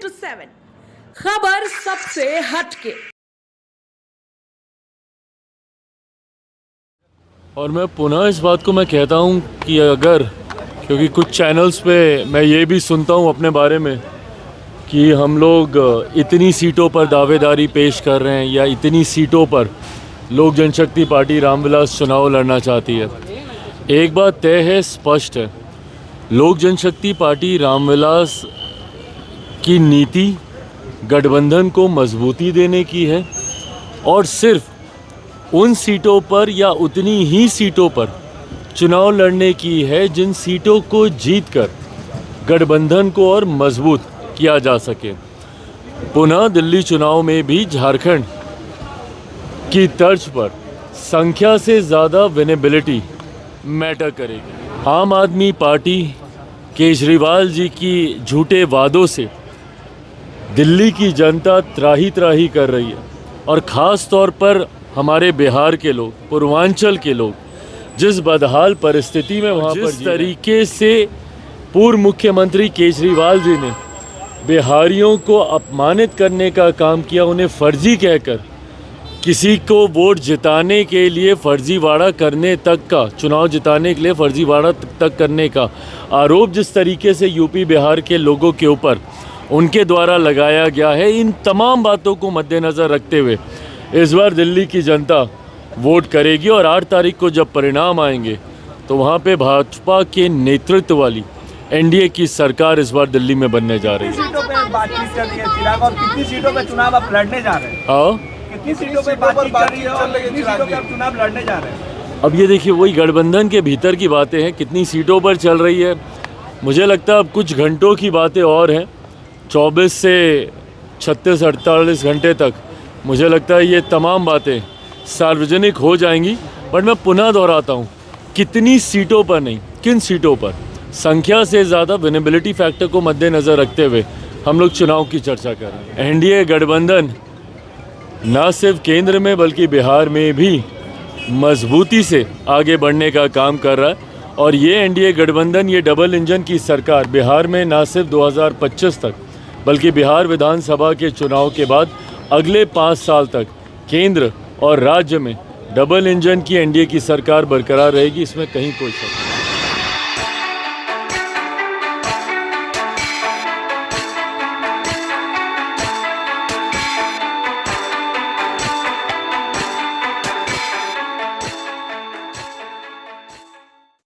7 खबर सबसे हटके। और मैं पुनः इस बात को मैं कहता हूँ कि अगर, क्योंकि कुछ चैनल्स पे मैं ये भी सुनता हूँ अपने बारे में कि हम लोग इतनी सीटों पर दावेदारी पेश कर रहे हैं या इतनी सीटों पर लोक जनशक्ति पार्टी रामविलास चुनाव लड़ना चाहती है। एक बात तय है, स्पष्ट है, लोक जनशक्ति पार्टी रामविलास की नीति गठबंधन को मजबूती देने की है और सिर्फ उन सीटों पर या उतनी ही सीटों पर चुनाव लड़ने की है जिन सीटों को जीतकर गठबंधन को और मजबूत किया जा सके। पुनः दिल्ली चुनाव में भी झारखंड की तर्ज पर संख्या से ज़्यादा विनेबिलिटी मैटर करेगी। आम आदमी पार्टी केजरीवाल जी की झूठे वादों से दिल्ली की जनता त्राही त्राही कर रही है और ख़ास तौर पर हमारे बिहार के लोग, पूर्वांचल के लोग जिस बदहाल परिस्थिति में वहाँ पर जिस तरीके से पूर्व मुख्यमंत्री केजरीवाल जी ने बिहारियों को अपमानित करने का काम किया, उन्हें फर्जी कहकर किसी को वोट जिताने के लिए फर्जीवाड़ा करने तक का, चुनाव जिताने के लिए फर्जीवाड़ा तक करने का आरोप जिस तरीके से यूपी बिहार के लोगों के ऊपर उनके द्वारा लगाया गया है, इन तमाम बातों को मद्देनज़र रखते हुए इस बार दिल्ली की जनता वोट करेगी और 8 तारीख को जब परिणाम आएंगे तो वहाँ पे भाजपा के नेतृत्व वाली एनडीए की सरकार इस बार दिल्ली में बनने जा रही है। सीटों पे बातचीत चल रही है चिराग, और कितनी सीटों पे चुनाव आप लड़ने जा रहे हैं? हाँ, कितनी सीटों पे बातचीत चल रही है और कितनी सीटों पे आप चुनाव लड़ने जा रहे हैं? अब ये देखिए, वही गठबंधन के भीतर की बातें हैं, कितनी सीटों पर चल रही है मुझे लगता है अब कुछ घंटों की बातें और हैं। 24 से 36-48 घंटे तक मुझे लगता है ये तमाम बातें सार्वजनिक हो जाएंगी। बट मैं पुनः दोहराता हूँ, कितनी सीटों पर नहीं, किन सीटों पर, संख्या से ज़्यादा विनेबिलिटी फैक्टर को मद्देनज़र रखते हुए हम लोग चुनाव की चर्चा कर रहे हैं। एनडीए गठबंधन न सिर्फ केंद्र में बल्कि बिहार में भी मजबूती से आगे बढ़ने का काम कर रहा है और ये एनडीए गठबंधन, ये डबल इंजन की सरकार बिहार में न सिर्फ 2025 तक बल्कि बिहार विधानसभा के चुनाव के बाद अगले 5 साल तक केंद्र और राज्य में डबल इंजन की एनडीए की सरकार बरकरार रहेगी, इसमें कहीं कोई शक नहीं।